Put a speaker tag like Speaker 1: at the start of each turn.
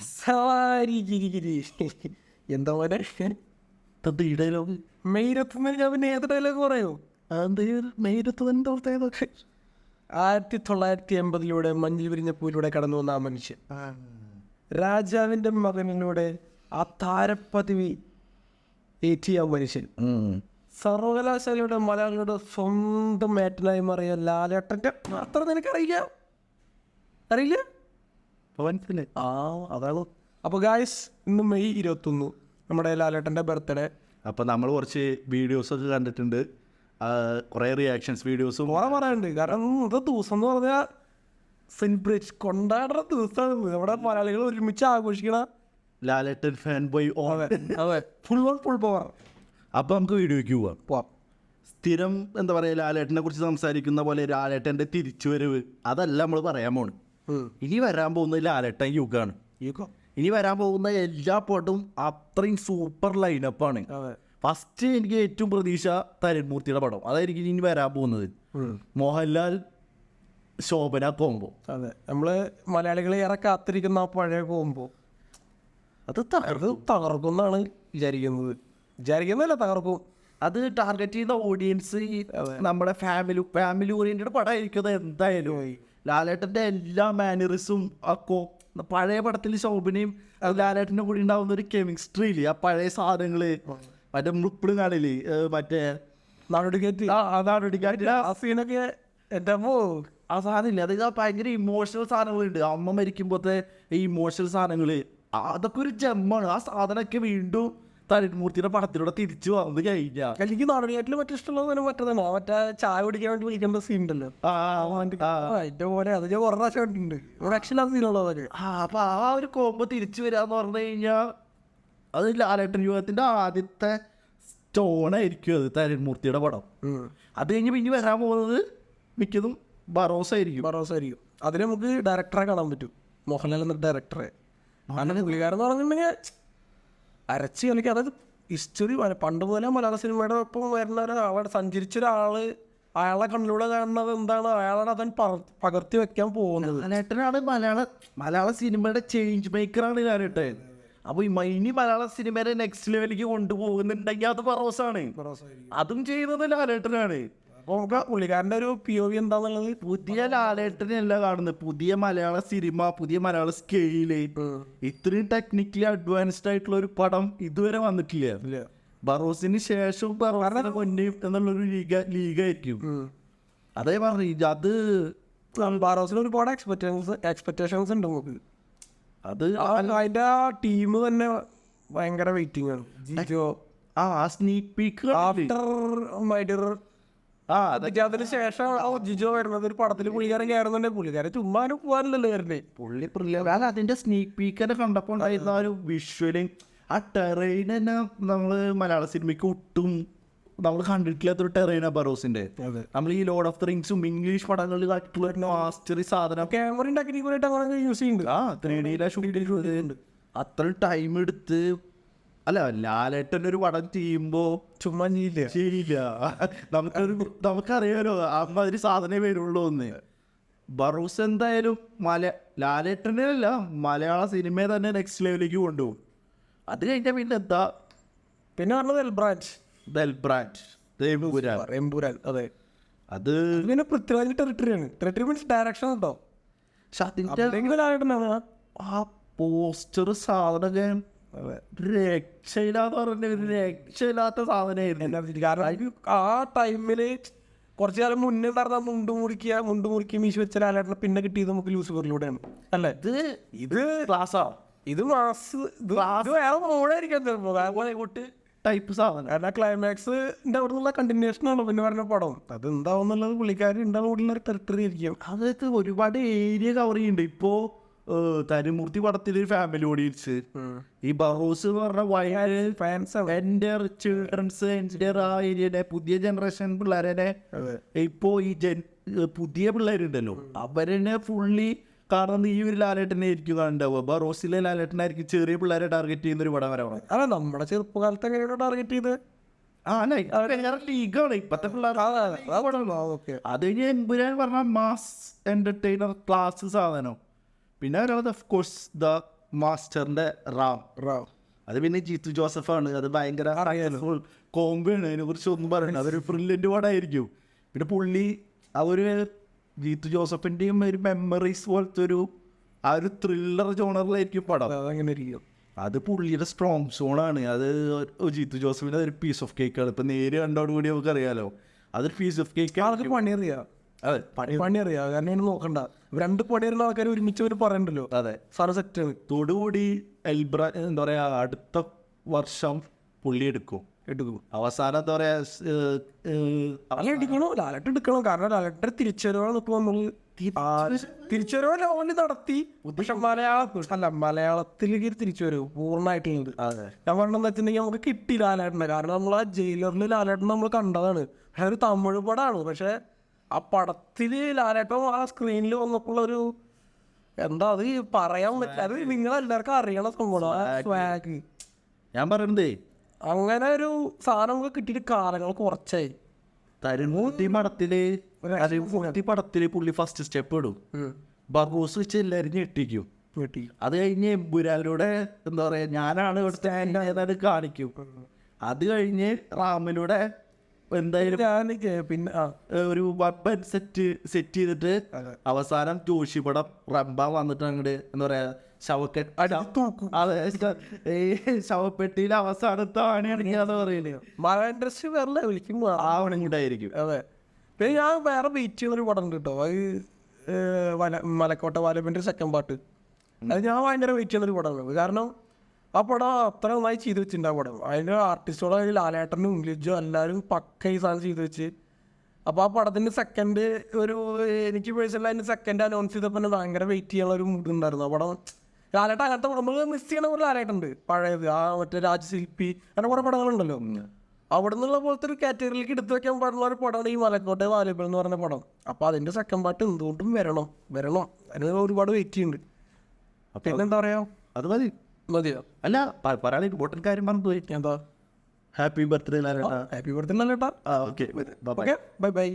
Speaker 1: സവാരി ഗിരിഗിരി എന്താ പോലെ
Speaker 2: ഈ ഡയലോഗ്
Speaker 1: മെയ് 21 ഞാൻ പിന്നെ ഏത് ഡയലോഗ് പറയൂ?
Speaker 2: മെയ് 21
Speaker 1: 1980 മഞ്ഞിൽ വിരിഞ്ഞ പൂവിലൂടെ കടന്നു വന്ന ആ മനുഷ്യൻ, രാജാവിൻ്റെ മകനിലൂടെ ആ താരപ്പദവി ഏറ്റിയ മനുഷ്യൻ, സർവകലാശാലയുടെ മലയാളിയുടെ സ്വന്തം ഏട്ടനായി മാറിയ ലാലേട്ടൻ്റെ അത്ര നിനക്കറിയില്ല? അറിയില്ല? അതാണ്. അപ്പോൾ ഗായ്സ്, ഇന്ന് മെയ് 21 നമ്മുടെ ലാലേട്ടൻ്റെ ബർത്ത്ഡേ.
Speaker 2: അപ്പോൾ നമ്മൾ കുറച്ച് വീഡിയോസൊക്കെ കണ്ടിട്ടുണ്ട്, കുറേ റിയാക്ഷൻസ് വീഡിയോസും
Speaker 1: കുറെ പറയാനുണ്ട്. കാരണം ഇന്നത്തെ ദിവസം എന്ന് പറഞ്ഞാൽ സെലിബ്രേറ്റ് കൊണ്ടാടുന്ന ദിവസമാണ്. നമ്മുടെ മലയാളികൾ ഒരുമിച്ച് ആഘോഷിക്കണ
Speaker 2: ലാലേട്ടൻ ഫാൻ ബോയ്.
Speaker 1: അതെ, ഫുൾ പവർ.
Speaker 2: അപ്പോൾ നമുക്ക് വീഡിയോയ്ക്ക് പോവാം. സ്ഥിരം എന്താ പറയുക, ലാലേട്ടനെ കുറിച്ച് സംസാരിക്കുന്ന പോലെ ലാലേട്ടൻ്റെ തിരിച്ചുവരവ് അതല്ല നമ്മൾ പറയാൻ പോണ്. ഇനി വരാൻ പോകുന്നത് ലാലേട്ടൻ യുഗമാണ്. ഇനി വരാൻ പോകുന്ന എല്ലാ പാട്ടും അത്രയും സൂപ്പർ ലൈനപ്പാണ്. ഫസ്റ്റ് എനിക്ക് ഏറ്റവും പ്രതീക്ഷ തരുൺമൂർത്തിയുടെ പടം, അതായിരിക്കും ഇനി വരാൻ പോകുന്നത്. മോഹൻലാൽ ശോഭന കോംബോ.
Speaker 1: അതെ, നമ്മള് മലയാളികളെ ഏറെ കാത്തിരിക്കുന്ന ആ പഴയ കോംബോ അത് തകർക്കുമെന്നാണ് വിചാരിക്കുന്നതല്ല, തകർക്കും.
Speaker 2: അത് ടാർഗറ്റ് ചെയ്യുന്ന ഓഡിയൻസ് നമ്മുടെ ഫാമിലി ഓറിയന്റഡ് പടമായിരിക്കും അത് എന്തായാലും. ലാലേട്ടൻ്റെ എല്ലാ മാനറിസും പഴയ പടത്തിൽ ശോഭനയും ലാലേട്ടൻ്റെ കൂടി ഉണ്ടാവുന്ന ഒരു കെമിസ്ട്രി ഇല്ലേ, ആ പഴയ സാധനങ്ങള്, മറ്റേ മുപ്പിളും കാണില്ലേ, മറ്റേ നാടോടിക്കാറ്റ്
Speaker 1: ആ സീനൊക്കെ എൻ്റെ
Speaker 2: ആ സാധനമില്ല, അതായത് ആ ഭയങ്കര ഇമോഷണൽ സാധനങ്ങളുണ്ട്. അമ്മ മരിക്കുമ്പോഴത്തെ ഈ ഇമോഷണൽ സാധനങ്ങൾ അതൊക്കെ ഒരു ജമ്മാണ്. ആ സാധനമൊക്കെ വീണ്ടും തരുൺമൂർത്തിയുടെ പടത്തിലൂടെ തിരിച്ചു വന്നു കഴിഞ്ഞാൽ
Speaker 1: എനിക്ക് നാടോടിയാറ്റിൽ മറ്റേ ഇഷ്ടമുള്ളത് മറ്റേതാണോ, മറ്റേ ചായ കുടിക്കാൻ വേണ്ടി വിളിക്കേണ്ട സീൻ ഉണ്ടല്ലോ, അതിന്റെ പോലെ അത് ഞാൻ കുറേ പ്രാവശ്യം കണ്ടിട്ടുണ്ട്. ആക്ച്വലി സീനുള്ളത്.
Speaker 2: അപ്പൊ ആ ഒരു കോമ്പോ തിരിച്ചു വരാന്ന് പറഞ്ഞു കഴിഞ്ഞാൽ അത് ലാലേട്ടൻ യുഗത്തിന്റെ ആദ്യത്തെ സ്റ്റോണായിരിക്കും അത്, തരുൺമൂർത്തിയുടെ പടം. അത് കഴിഞ്ഞ് പിന്നെ വരാൻ പോകുന്നത് മിക്കതും ബറോസ് ആയിരിക്കും.
Speaker 1: അതിന് നമുക്ക് ഡയറക്ടറെ കാണാൻ പറ്റും, മോഹൻലാൽ എന്ന ഡയറക്ടറെ. അങ്ങനെ പുള്ളിക്കാരെന്ന് പറഞ്ഞിട്ടുണ്ടെങ്കിൽ അരച്ച് കളിക്കുക. അതായത് ഹിസ്റ്ററി പണ്ട് പോലെ മലയാള സിനിമയുടെ ഒപ്പം വരുന്ന ഒരാളെ സഞ്ചരിച്ച ഒരാള് അയാളെ കണ്ണിലൂടെ കാണുന്നത് എന്താണ്, അയാളാണ് അതൻ പകർത്തി വെക്കാൻ പോകുന്നത്.
Speaker 2: ലാലേട്ടനാണ് മലയാള സിനിമയുടെ ചേഞ്ച് മേക്കറാണ് ലാലേട്ടൻ. അപ്പോൾ ഇനി മലയാള സിനിമയുടെ നെക്സ്റ്റ് ലെവലിലേക്ക് കൊണ്ടുപോകുന്നുണ്ടെങ്കിൽ അത് ബറോസാണ്. അതും ചെയ്യുന്നത് ലാലേട്ടനാണ്.
Speaker 1: അപ്പോൾ നമുക്ക് പുള്ളിക്കാരൻ്റെ ഒരു POV എന്താന്നുള്ളത്
Speaker 2: പുതിയ ലാലേട്ടനല്ല കാണുന്നത്, പുതിയ മലയാള സിനിമ, പുതിയ മലയാള സ്കെയില്. ഇത്രയും ടെക്നിക്കലി അഡ്വാൻസ്ഡ് ആയിട്ടുള്ള ഒരു പടം ഇതുവരെ വന്നിട്ടില്ല. ബറോസിന് ശേഷം ബറോസിന് മുന്നേയും എന്നുള്ളൊരു ലീഗായിരിക്കും. അതേ പറഞ്ഞു, അത്
Speaker 1: ബറോസിന് ഒരുപാട് എക്സ്പെക്ടേഷൻസ് ഉണ്ട് നമുക്ക്.
Speaker 2: അത്
Speaker 1: അതിൻ്റെ ആ ടീം തന്നെ ഭയങ്കര വെയിറ്റിംഗ് ആണ്. Jijo
Speaker 2: sneak peak
Speaker 1: after my dear അതിന് ശേഷം ജിജോ വരുന്നത് ഒരു പടത്തിൽ പുള്ളിക്കാരൻ കയറുന്നുണ്ടെങ്കിൽ പുള്ളിക്കാരൻ ചുമ്മാ പോകാനില്ലല്ലോ വരുന്നേ.
Speaker 2: അതിന്റെ സ്നീക്ക് പീക്ക് തന്നെ കണ്ടപ്പോൾ ഉണ്ടായിരുന്ന ഒരു വിഷ്വലും ആ ടെറൈൻ തന്നെ നമ്മള് മലയാള സിനിമയ്ക്ക് ഒട്ടും നമ്മൾ കണ്ടിട്ടില്ലാത്തൊരു ടെറൈനാ ബറോസിന്റെ. നമ്മൾ ഈ ലോർഡ് ഓഫ് ദ റിങ്സും ഇംഗ്ലീഷ് പടങ്ങളിൽ മാസ്റ്ററി സാധനം
Speaker 1: ക്യാമറ ടെക്നിക്കലായിട്ട് അങ്ങനെ യൂസ് ചെയ്യുന്നുണ്ട്.
Speaker 2: 3D ഷൂട്ട് അത്ര ടൈം എടുത്ത്. അല്ല, ലാലേട്ടൻ ഒരു പടം ചെയ്യുമ്പോ
Speaker 1: ചുമ്മാ
Speaker 2: ചെയ്യില്ല. നമുക്കറിയാലോ അമ്മാതിരി സാധനമേ വരുള്ളൂ എന്ന്. ബറോസ് എന്തായാലും ലാലേട്ടനല്ല മലയാള സിനിമയെ തന്നെ നെക്സ്റ്റ് ലെവലിലേക്ക് കൊണ്ടുപോകും. അത് കഴിഞ്ഞാൽ പിന്നെ എന്താ,
Speaker 1: പിന്നെ പറഞ്ഞത് എംപുരാൻ. അതെ,
Speaker 2: അത്
Speaker 1: പിന്നെ പൃഥ്വിരാജ് ടെറിട്ടറി മീൻസ് ഡയറക്ഷൻ കേട്ടോ.
Speaker 2: ആ പോസ്റ്റർ സാധനം രക്ഷയില്ലാത്ത രക്ഷയില്ലാത്ത സാധനമായിരുന്നു.
Speaker 1: കാരണം ആ ടൈമില് കുറച്ചു കാലം മുന്നേ നടന്ന മുണ്ട് മുറിക്കുക മീശ വെച്ച ലാലേട്ടനെ പിന്നെ കിട്ടിയത് നമുക്ക് ലൂസിഫറിലൂടെയാണ് അല്ലേ. ഇത്
Speaker 2: ക്ലാസ്സാ,
Speaker 1: ഇത് വേറെ മോഡായിരിക്കാം ചിലപ്പോ, അതേപോലെ
Speaker 2: ടൈപ്പ് സാധനം.
Speaker 1: കാരണം ക്ലൈമാക്സിന്റെ അവിടെ നിന്നുള്ള കണ്ടിന്യൂഷൻ ആണല്ലോ പിന്നെ പറഞ്ഞ പടം. അത് എന്താവുന്നുള്ളത് പുള്ളിക്കാരി ഉണ്ടാവുന്ന ഒരു ടെറിട്ടറി ആയിരിക്കും.
Speaker 2: അതായത് ഒരുപാട് ഏരിയ കവർ ചെയ്യുന്നുണ്ട്. ഇപ്പോ തരുൺമൂർത്തി പടത്തിലൊരു ഫാമിലി ഓഡിയൻസ്, ഈ ബറോസ് എന്ന് പറഞ്ഞ വയനാട് ഫാൻസ്, എൻ്റെ ചിൽഡ്രൻസ്, എൻ്റെ ആ ഏരിയയുടെ പുതിയ ജനറേഷൻ പിള്ളേരെ, ഇപ്പോ ഈ പുതിയ പിള്ളേരുണ്ടല്ലോ അവരെന്നെ ഫുള്ളി കാണുന്നത് ഈ ഒരു ലാലേട്ടനെ ആയിരിക്കും കാണുന്നുണ്ടാവുക. ബറോസിലെ ലാലേട്ടനായിരിക്കും ചെറിയ പിള്ളേരെ ടാർഗറ്റ് ചെയ്യുന്ന ഒരു പടം വരാണ്.
Speaker 1: അല്ല, നമ്മുടെ ചെറുപ്പകാലത്ത് എങ്ങനെയാണ് ടാർഗറ്റ് ചെയ്ത്
Speaker 2: ലീഗാണ് ഇപ്പത്തെ പിള്ളേർ. അത് കഴിഞ്ഞ് എമ്പുരാൻ പറഞ്ഞ മാസ് എന്റർടൈനർ ക്ലാസ് സാധനം. പിന്നെ ഓഫ് കോഴ്സ് ദ മാസ്റ്ററിന്റെ റാം. അത് പിന്നെ ജീത്തു ജോസഫാണ്. അത് ഭയങ്കര കോമ്പാണ്, അതിനെ കുറിച്ച് ഒന്നും പറയണ്ട. അതൊരു ബ്രില്യൻ്റ് പടമായിരിക്കും. പിന്നെ പുള്ളി ആ ഒരു ജീത്തു ജോസഫിൻ്റെയും ഒരു മെമ്മറീസ് പോലത്തെ ആ ഒരു ത്രില്ലർ ജോണറിലായിരിക്കും പടം.
Speaker 1: അതങ്ങനെ ഇരിക്കും.
Speaker 2: അത് പുള്ളിയുടെ സ്ട്രോങ് സോണാണ്. അത് ജീത്തു ജോസഫിൻ്റെ അതൊരു പീസ് ഓഫ് കേക്കാണ്. ഇപ്പം നേര് കണ്ടോടുകൂടി നമുക്ക് അറിയാലോ, അതൊരു പീസ് ഓഫ് കേക്ക്.
Speaker 1: അതൊക്കെ പണിയറിയാം.
Speaker 2: അതെ,
Speaker 1: പണി അറിയാം. കാരണം ഇനി നോക്കണ്ട, 2 പണിയറിയുന്ന ആൾക്കാർ ഒരുമിച്ച് അവർ പറയണ്ടല്ലോ.
Speaker 2: അതെ,
Speaker 1: സാധനം സെറ്റാണ്.
Speaker 2: തോടുകൂടി എൽബ്ര എന്താ പറയാ, അടുത്ത വർഷം പുള്ളി എടുക്കും. അവസാനം എന്താ പറയാ,
Speaker 1: എടുക്കണോ, ലാലട്ട് എടുക്കണം. കാരണം ലാലട്ട് തിരിച്ചുവരവാണ് ഇപ്പോൾ നമ്മൾ തിരിച്ചുവരവല്ല ഓൺലി നടത്തി. പക്ഷെ മലയാളത്തിലേക്ക് തിരിച്ചുവരവ് പൂർണ്ണമായിട്ടുള്ളത്. ഞാൻ പറഞ്ഞെന്ന് വെച്ചിട്ടുണ്ടെങ്കിൽ നമുക്ക് കിട്ടി ലാലേട്ടനെ. കാരണം നമ്മൾ ആ ജയിലറിൽ ലാലേട്ടൻ നമ്മൾ കണ്ടതാണ്. പക്ഷെ ഒരു തമിഴ് പടമാണ്. പക്ഷെ ആ പടത്തിൽ ലാലേട്ടൻ ആ സ്ക്രീനിൽ വന്നപ്പോൾ ഒരു എന്താ അത് പറയാൻ പറ്റില്ല. അത് നിങ്ങളെല്ലാവർക്കും അറിയണ സംഭവമാണ് സ്വാഗ്.
Speaker 2: ഞാൻ പറയുന്നതേ,
Speaker 1: അങ്ങനെ ഒരു സാധനം നമുക്ക് കിട്ടിയിട്ട് കാലങ്ങൾ കുറച്ചായി.
Speaker 2: തരുമൂർത്തി പടത്തില് പുള്ളി ഫസ്റ്റ് സ്റ്റെപ്പ് ഇടും. ബർബൂസ് വെച്ച് എല്ലാവരും ഞെട്ടിക്കും. അത് കഴിഞ്ഞ് എമ്പുരാനിലൂടെ എന്താ പറയാ, ഞാനാണ് ഇവിടുത്തെ ഏതാണ്ട് കാണിക്കും. അത് കഴിഞ്ഞ് റാമിലൂടെ എന്തായാലും
Speaker 1: പിന്നെ
Speaker 2: ഒരു വമ്പൻ സെറ്റ് ചെയ്തിട്ട് അവസാനം ജോഷി പടം റംബ വന്നിട്ട് അങ്ങോട്ട് എന്താ പറയാ, ശവപ്പെട്ടിയിൽ അവസാനത്താണെന്ന് പറയുന്നത്.
Speaker 1: മഴ ഇൻഡസ്ട്രി വേറെ ലെവലിക്കും
Speaker 2: ആവണങ്ങിട്ടായിരിക്കും.
Speaker 1: അതെ. പിന്നെ ഞാൻ വേറെ വെയിറ്റ് ചെയ്യുന്നൊരു പടം ഉണ്ട് കേട്ടോ. അത് മലക്കോട്ട വാലപ്പിൻ്റെ സെക്കൻഡ് പാർട്ട്. അത് ഞാൻ ഭയങ്കര വെയിറ്റ് ചെയ്യുന്നൊരു പടമാണ്. കാരണം ആ പടം അത്ര നന്നായി ചെയ്ത് വെച്ചിട്ടുണ്ട്. ആ പടം അതിൻ്റെ ആർട്ടിസ്റ്റോടെ ലാലേട്ടനും ഇംഗ്ലീഷും എല്ലാവരും പക്ക ഈ സാധനം ചെയ്ത് വെച്ച്. അപ്പോൾ ആ പടത്തിൻ്റെ സെക്കൻഡ് എനിക്ക് പേഴ്സണലി അതിൻ്റെ സെക്കൻഡ് അനൗൺസ് ചെയ്തപ്പോൾ തന്നെ ഭയങ്കര വെയിറ്റ് ചെയ്യാനുള്ള ഒരു മൂഡ് ഉണ്ടായിരുന്നു. ആ പടം ലാലേട്ടൻ അങ്ങനത്തെ നമ്മൾ മിസ് ചെയ്യണ പോലെ ലാലേട്ടുണ്ട്. പഴയത് ആ മറ്റേ രാജശില്പി അങ്ങനെ കുറേ പടങ്ങളുണ്ടല്ലോ. അവിടെ നിന്നുള്ള പോലത്തെ ഒരു കാറ്റഗറിയിലേക്ക് എടുത്തു വെക്കാൻ പാടുള്ള ഒരു പടമാണ് ഈ മലക്കോട്ടെ വാലിബൽ എന്ന് പറഞ്ഞ പടം. അപ്പോൾ അതിൻ്റെ സെക്കൻഡ് പാർട്ട് എന്തുകൊണ്ടും വരണം. അതിന് ഒരുപാട് വെയിറ്റ് ചെയ്യുന്നുണ്ട്. പിന്നെ എന്താ പറയുക,
Speaker 2: അത് മതിയോ? അല്ല, പറയാൻ ഇമ്പോർട്ടൻറ്റ് കാര്യം പറഞ്ഞു പോയി.
Speaker 1: എന്താ?
Speaker 2: ഹാപ്പി ബർത്ത്ഡേ ലാലേട്ടാ.
Speaker 1: ഹാപ്പി ബർത്ത്ഡേ ലാലേട്ടാ.
Speaker 2: Okay,
Speaker 1: bye by.